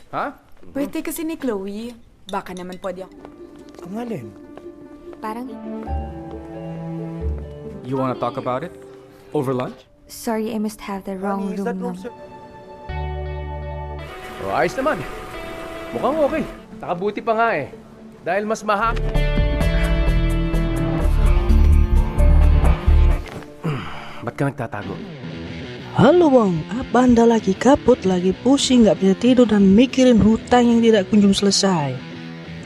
Ha? Pwede kasi ni Chloe. Baka naman pwede ako. Ang alin? Parang, You wanna talk about it? Over lunch? sorry, I must have the wrong Honey, is that room room number. Ayos naman. Mukhang okay. Nakabuti pa nga eh. Dahil mas Ba't ka nagtatago? Halo Wong, apa anda lagi kabut, lagi pusing, gak bisa tidur dan mikirin hutang yang tidak kunjung selesai?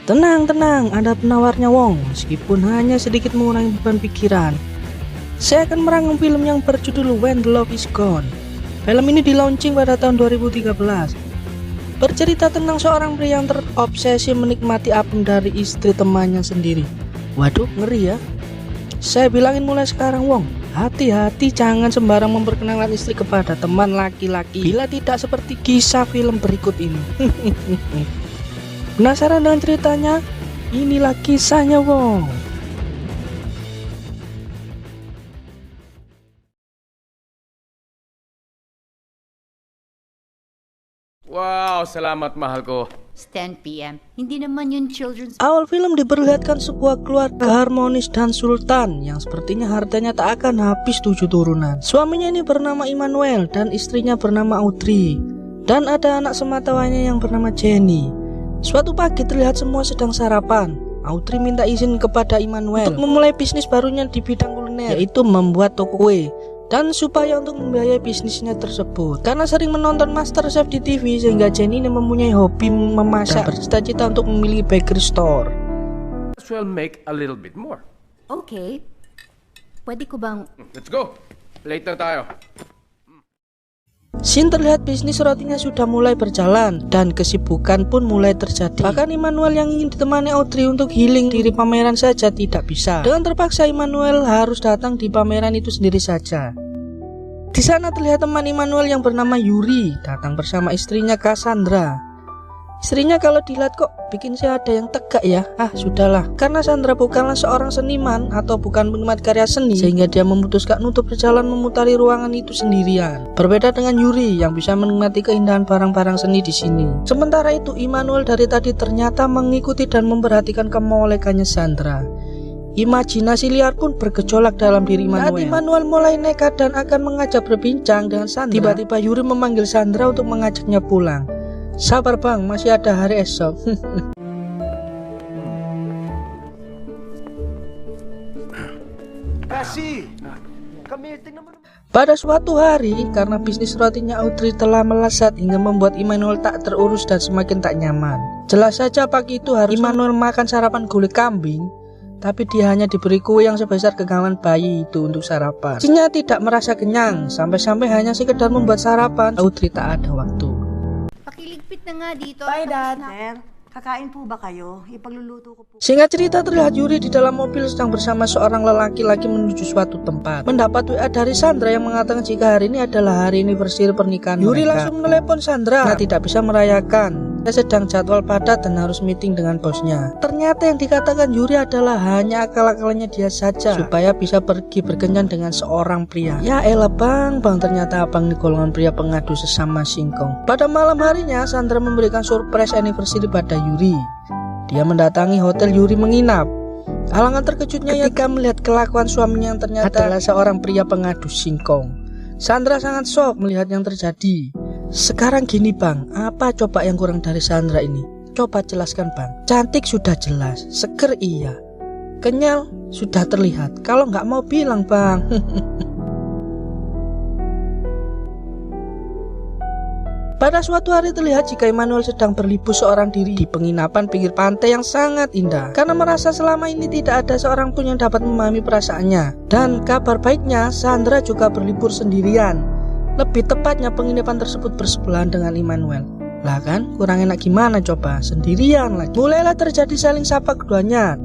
Tenang, ada penawarnya Wong, meskipun hanya sedikit mengurangi beban pikiran. Saya akan merangkum film yang berjudul When the Love is Gone. Film ini di-launching pada tahun 2013. Bercerita tentang seorang pria yang terobsesi menikmati apem dari istri temannya sendiri. Waduh, ngeri ya. Saya bilangin mulai sekarang Wong, hati-hati jangan sembarang memperkenalkan istri kepada teman laki-laki bila tidak seperti kisah film berikut ini. Penasaran dengan ceritanya? Inilah kisahnya Wong. Wow, salamat mahal ko. It's 10 p.m. Hindi naman yun children's... Awal film diperlihatkan sebuah keluarga harmonis dan sultan yang sepertinya hartanya tak akan habis 7 turunan. Suaminya ini bernama Immanuel dan istrinya bernama Audrey. Dan ada anak sematawayanya yang bernama Jenny. Suatu pagi terlihat semua sedang sarapan. Audrey minta izin kepada Immanuel untuk memulai bisnis barunya di bidang kuliner, yaitu membuat toko kue. Dan supaya untuk membiayai bisnisnya tersebut, karena sering menonton MasterChef di TV, sehingga Jenny ini mempunyai hobi memasak dan bercita-cita untuk memiliki bakery store. We'll make a little bit more. Okay. Pwede ko bang... Let's go. Later tayo. Scene terlihat bisnis rotinya sudah mulai berjalan dan kesibukan pun mulai terjadi. Bahkan Immanuel yang ingin ditemani Audrey untuk healing diri pameran saja tidak bisa. Dengan terpaksa Immanuel harus datang di pameran itu sendiri saja. Di sana terlihat teman Immanuel yang bernama Yuri datang bersama istrinya Cassandra. Istrinya kalau dilihat kok bikin saya ada yang tegak ya. Sudahlah, karena Sandra bukanlah seorang seniman atau bukan penikmat karya seni, sehingga dia memutuskan untuk berjalan memutari ruangan itu sendirian. Berbeda dengan Yuri yang bisa menikmati keindahan barang-barang seni di sini. Sementara itu Immanuel dari tadi ternyata mengikuti dan memperhatikan kemolekannya Sandra. Imajinasi liar pun bergejolak dalam diri Immanuel. Saat Immanuel mulai nekat dan akan mengajak berbincang dengan Sandra, tiba-tiba Yuri memanggil Sandra untuk mengajaknya pulang. Sabar bang, masih ada hari esok. Kasi! Kami, tingnan mo naman. Pada suatu hari, karena bisnis rotinya Audrey telah melesat hingga membuat Immanuel tak terurus dan semakin tak nyaman. Jelas saja pagi itu harus Immanuel makan sarapan gulai kambing, tapi dia hanya diberi kue yang sebesar genggaman bayi itu untuk sarapan. Istrinya tidak merasa kenyang, sampai-sampai hanya sekedar membuat sarapan. Audrey tak ada waktu. Pakiligpit na nga dito. Bye, Dad. Sir, kakain po ba kayo? Ipagluluto ko po. Singkat cerita terlihat Yuri di dalam mobil sedang bersama seorang lelaki lagi menuju suatu tempat. Mendapat WA dari Sandra yang mengatakan jika hari ini adalah hari anniversary pernikahan Yuri mereka. Langsung menelepon Sandra karena tidak bisa merayakan. Dia sedang jadwal padat dan harus meeting dengan bosnya. Ternyata yang dikatakan Yuri adalah hanya akal-akalannya dia saja supaya bisa pergi berkencan dengan seorang pria. Ya elah bang, ternyata abang ini golongan pria pengadu sesama singkong. Pada malam harinya Sandra memberikan surprise anniversary pada Yuri. Dia mendatangi hotel Yuri menginap. Alangkah terkejutnya ketika melihat kelakuan suaminya yang ternyata adalah seorang pria pengadu singkong. Sandra sangat shock melihat yang terjadi. Sekarang gini bang, apa coba yang kurang dari Sandra ini? Coba jelaskan bang. Cantik sudah jelas, seger iya, kenyal sudah terlihat. Kalau nggak mau bilang bang. Pada suatu hari terlihat jika Immanuel sedang berlibur seorang diri di penginapan pinggir pantai yang sangat indah. Karena merasa selama ini tidak ada seorang pun yang dapat memahami perasaannya. Dan kabar baiknya Sandra juga berlibur sendirian. Lebih tepatnya penginapan tersebut bersebelahan dengan Immanuel. Lah kan, kurang enak gimana coba, sendirian lagi. Mulailah terjadi saling sapa keduanya.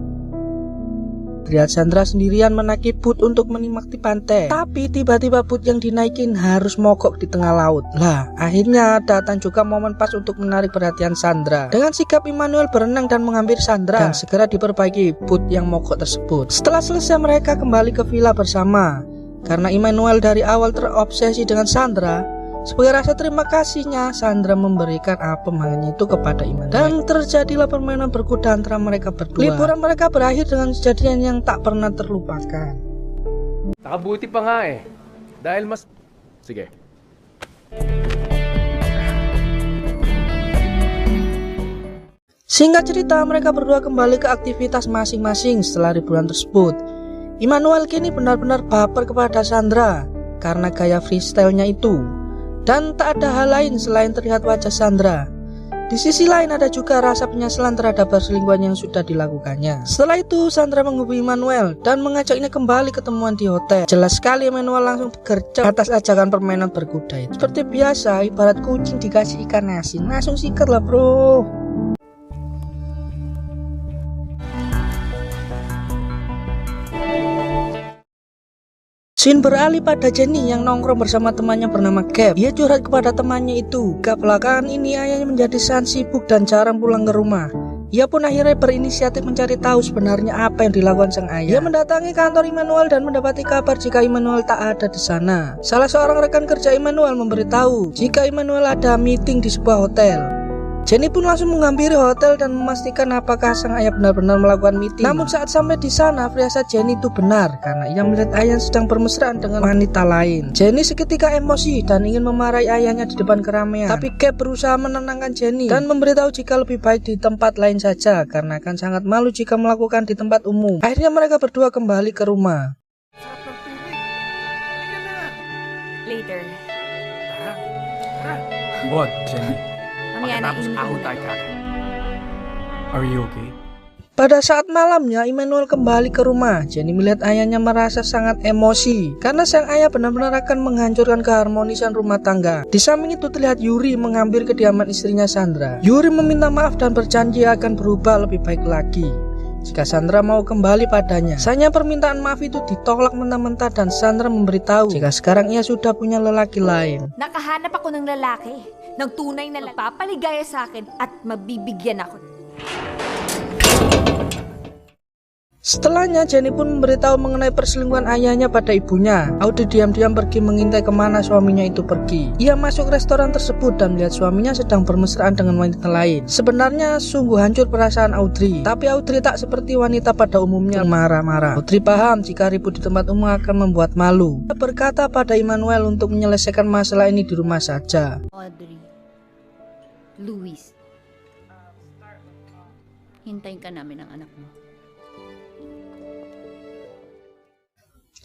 Terlihat Sandra sendirian menaiki boot untuk menikmati pantai. Tapi tiba-tiba boot yang dinaikin harus mogok di tengah laut. Lah, akhirnya datang juga momen pas untuk menarik perhatian Sandra. Dengan sikap Immanuel berenang dan menghampiri Sandra dan segera diperbaiki boot yang mogok tersebut. Setelah selesai mereka kembali ke villa bersama. Karena Immanuel dari awal terobsesi dengan Sandra, Sebagai rasa terima kasihnya, Sandra memberikan apem hangatnya itu kepada Immanuel. Dan terjadilah permainan berkuda antara mereka berdua. Liburan mereka berakhir dengan kejadian yang tak pernah terlupakan. Nakabuti pa nga eh. Dahil mas... Sige. Singkat cerita, mereka berdua kembali ke aktivitas masing-masing setelah liburan tersebut. Immanuel kini benar-benar baper kepada Sandra karena gaya freestyle-nya itu. Dan tak ada hal lain selain terlihat wajah Sandra. Di sisi lain ada juga rasa penyesalan terhadap perselingkuhan yang sudah dilakukannya. Setelah itu Sandra menghubungi Immanuel dan mengajaknya kembali ketemuan di hotel. Jelas sekali Immanuel langsung gercep atas ajakan permainan berkuda itu. Seperti biasa, ibarat kucing dikasih ikan asin, langsung sikat lah bro. Scene beralih pada Jenny yang nongkrong bersama temannya bernama Gap. Ia curhat kepada temannya itu. Gap belakangan ini ayahnya menjadi sangat sibuk dan jarang pulang ke rumah. Ia pun akhirnya berinisiatif mencari tahu sebenarnya apa yang dilakukan sang ayah. Ia mendatangi kantor Immanuel dan mendapati kabar jika Immanuel tak ada di sana. Salah seorang rekan kerja Immanuel memberitahu jika Immanuel ada meeting di sebuah hotel. Jenny pun langsung menghampiri hotel dan memastikan apakah sang ayah benar-benar melakukan meeting. Namun saat sampai di sana, firasat Jenny itu benar karena ia melihat ayah sedang bermesraan dengan wanita lain. Jenny seketika emosi dan ingin memarahi ayahnya di depan keramaian. Tapi Gap berusaha menenangkan Jenny dan memberitahu jika lebih baik di tempat lain saja karena akan sangat malu jika melakukan di tempat umum. Akhirnya mereka berdua kembali ke rumah. Later. What, Jenny? Mamaya na tayo kagad. Are you okay? Pada saat malamnya, Immanuel kembali ke rumah. Jenny melihat ayahnya merasa sangat emosi karena sang ayah benar-benar akan menghancurkan keharmonisan rumah tangga. Di samping itu terlihat Yuri menghampiri kediaman istrinya Sandra. Yuri meminta maaf dan berjanji akan berubah lebih baik lagi jika Sandra mau kembali padanya. Sayangnya permintaan maaf itu ditolak mentah-mentah dan Sandra memberitahu jika sekarang ia sudah punya lelaki lain. Nakahanap ako ng lalaki, ng tunay na papaligaya sa akin at mabibigyan ako. Setelahnya, Jenny pun memberitahu mengenai perselingkuhan ayahnya pada ibunya. Audrey diam-diam pergi mengintai kemana suaminya itu pergi. Ia masuk restoran tersebut dan melihat suaminya sedang bermesraan dengan wanita lain. Sebenarnya sungguh hancur perasaan Audrey. Tapi Audrey tak seperti wanita pada umumnya marah-marah. Audrey paham jika ribut di tempat umum akan membuat malu. Dia berkata pada Immanuel untuk menyelesaikan masalah ini di rumah saja. Audrey. Luis. Hintayin ka namin ang anak mo.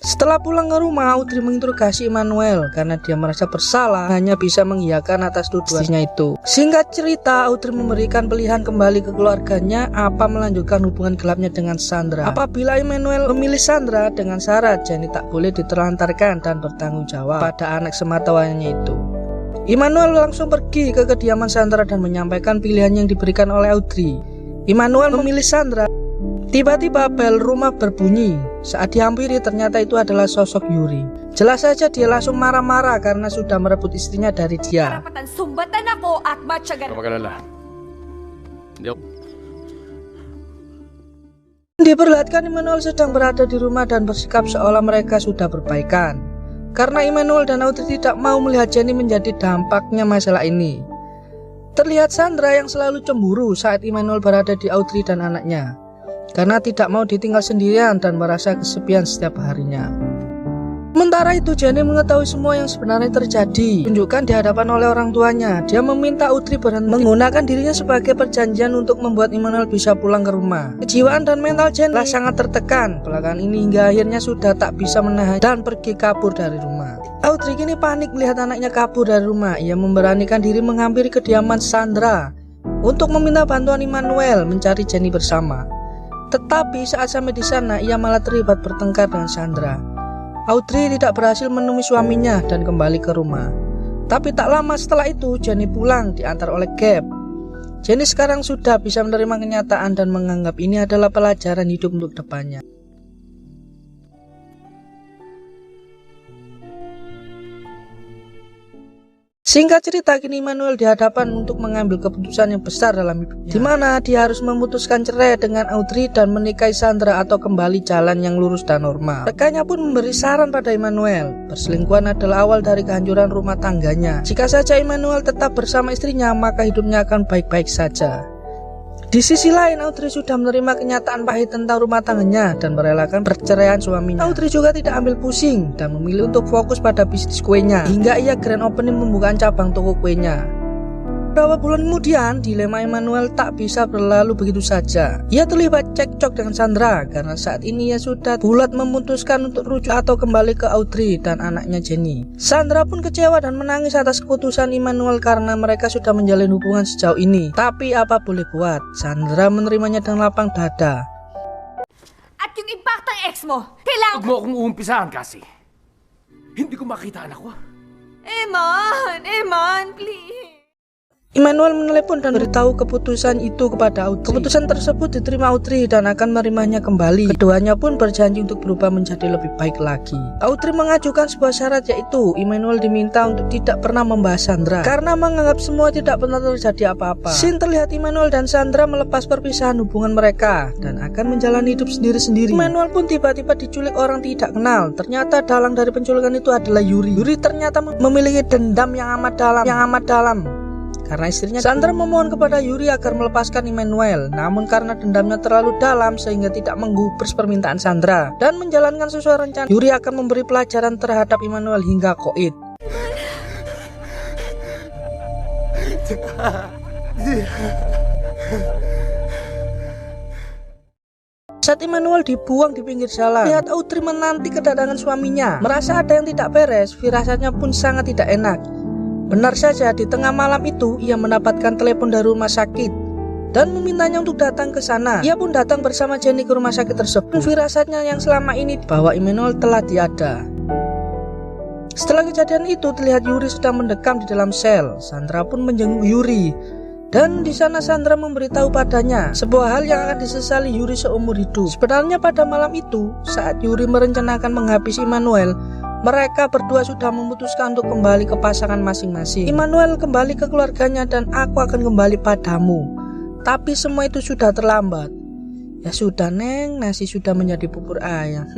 Setelah pulang ke rumah, Audrey menginterogasi Immanuel karena dia merasa bersalah hanya bisa mengiyakan atas tuduhannya itu. Singkat cerita, Audrey memberikan pilihan kembali ke keluarganya apa melanjutkan hubungan gelapnya dengan Sandra. Apabila Immanuel memilih Sandra dengan syarat Jenny tak boleh diterlantarkan dan bertanggung jawab pada anak sematawayangnya itu. Immanuel langsung pergi ke kediaman Sandra dan menyampaikan pilihan yang diberikan oleh Audrey. Immanuel memilih Sandra. Tiba-tiba bel rumah berbunyi. Saat dihampiri ternyata itu adalah sosok Yuri. Jelas saja dia langsung marah-marah karena sudah merebut istrinya dari dia. Karapatan sumbatan ako at matyagan. Huwag magalala. Hindi ako... Diperlihatkan Immanuel sedang berada di rumah dan bersikap seolah mereka sudah berbaikan. Karena Immanuel dan Audrey tidak mau melihat Jenny menjadi dampaknya masalah ini. Terlihat Sandra yang selalu cemburu saat Immanuel berada di Audrey dan anaknya. Karena tidak mau ditinggal sendirian dan merasa kesepian setiap harinya. Sementara itu Jenny mengetahui semua yang sebenarnya terjadi. Tunjukkan di hadapan oleh orang tuanya. Dia meminta Audrey berhenti menggunakan dirinya sebagai perjanjian untuk membuat Immanuel bisa pulang ke rumah. Kejiwaan dan mental Jenny sangat tertekan. Belakangan ini hingga akhirnya sudah tak bisa menahan dan pergi kabur dari rumah. Audrey kini panik melihat anaknya kabur dari rumah. Ia memberanikan diri menghampiri kediaman Sandra untuk meminta bantuan Immanuel mencari Jenny bersama. Tetapi saat sampai di sana, ia malah terlibat bertengkar dengan Sandra. Audrey tidak berhasil menemui suaminya dan kembali ke rumah. Tapi tak lama setelah itu, Jenny pulang diantar oleh Gap. Jenny sekarang sudah bisa menerima kenyataan dan menganggap ini adalah pelajaran hidup untuk depannya. Singkat cerita, kini Immanuel dihadapan untuk mengambil keputusan yang besar dalam hidupnya, di mana dia harus memutuskan cerai dengan Audrey dan menikahi Sandra atau kembali jalan yang lurus dan normal. Rekannya pun memberi saran pada Immanuel, perselingkuhan adalah awal dari kehancuran rumah tangganya. Jika saja Immanuel tetap bersama istrinya, maka hidupnya akan baik-baik saja. Di sisi lain, Audrey sudah menerima kenyataan pahit tentang rumah tangganya dan merelakan perceraian suaminya. Audrey juga tidak ambil pusing dan memilih untuk fokus pada bisnis kuenya, hingga ia grand opening pembukaan cabang toko kuenya. Beberapa bulan kemudian, dilema Immanuel tak bisa berlalu begitu saja. Ia terlibat cekcok dengan Sandra karena saat ini ia sudah bulat memutuskan untuk rujuk atau kembali ke Audrey dan anaknya Jenny. Sandra pun kecewa dan menangis atas keputusan Immanuel karena mereka sudah menjalin hubungan sejauh ini. Tapi apa boleh buat, Sandra menerimanya dengan lapang dada. At yung impaktang ex mo, kailangan... Huwag mo akong uumpisahan kasi. Hindi ko makita anak ko. Eman, please. Immanuel menelepon dan beritahu keputusan itu kepada Audrey. Keputusan tersebut diterima Audrey dan akan menerimanya kembali. Keduanya pun berjanji untuk berubah menjadi lebih baik lagi. Audrey mengajukan sebuah syarat, yaitu Immanuel diminta untuk tidak pernah membahas Sandra karena menganggap semua tidak pernah terjadi apa-apa. Scene terlihat Immanuel dan Sandra melepas perpisahan hubungan mereka dan akan menjalani hidup sendiri-sendiri. Immanuel pun tiba-tiba diculik orang tidak kenal. Ternyata dalang dari penculikan itu adalah Yuri. Yuri ternyata memiliki dendam yang amat dalam. Karena istrinya Sandra memohon kepada Yuri agar melepaskan Immanuel, namun karena dendamnya terlalu dalam sehingga tidak menggubris permintaan Sandra dan menjalankan sesuai rencana, Yuri akan memberi pelajaran terhadap Immanuel hingga koit. Saat Immanuel dibuang di pinggir jalan, lihat Audrey menanti kedatangan suaminya. Merasa ada yang tidak beres, firasatnya pun sangat tidak enak. Benar saja, di tengah malam itu ia mendapatkan telepon dari rumah sakit dan memintanya untuk datang ke sana. Ia pun datang bersama Jenny ke rumah sakit tersebut. Firasatnya yang selama ini bahwa Immanuel telah tiada. Setelah kejadian itu, terlihat Yuri sedang mendekam di dalam sel. Sandra pun menjenguk Yuri dan di sana Sandra memberitahu padanya sebuah hal yang akan disesali Yuri seumur hidup. Sebenarnya pada malam itu, saat Yuri merencanakan menghabisi Immanuel, mereka berdua sudah memutuskan untuk kembali ke pasangan masing-masing. Immanuel kembali ke keluarganya dan aku akan kembali padamu. Tapi semua itu sudah terlambat. Ya sudah Neng, nasi sudah menjadi bubur ayam.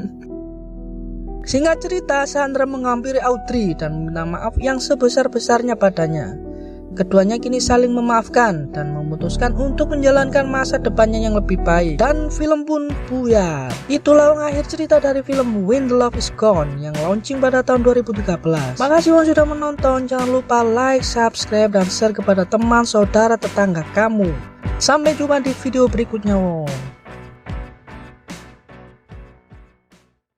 Singkat cerita, Sandra menghampiri Audrey dan meminta maaf yang sebesar-besarnya padanya. Keduanya kini saling memaafkan dan memutuskan untuk menjalankan masa depannya yang lebih baik. Dan film pun buyar. Itulah akhir cerita dari film When the Love Is Gone yang launching pada tahun 2013. Makasih yang sudah menonton. Jangan lupa like, subscribe, dan share kepada teman, saudara, tetangga kamu. Sampai jumpa di video berikutnya.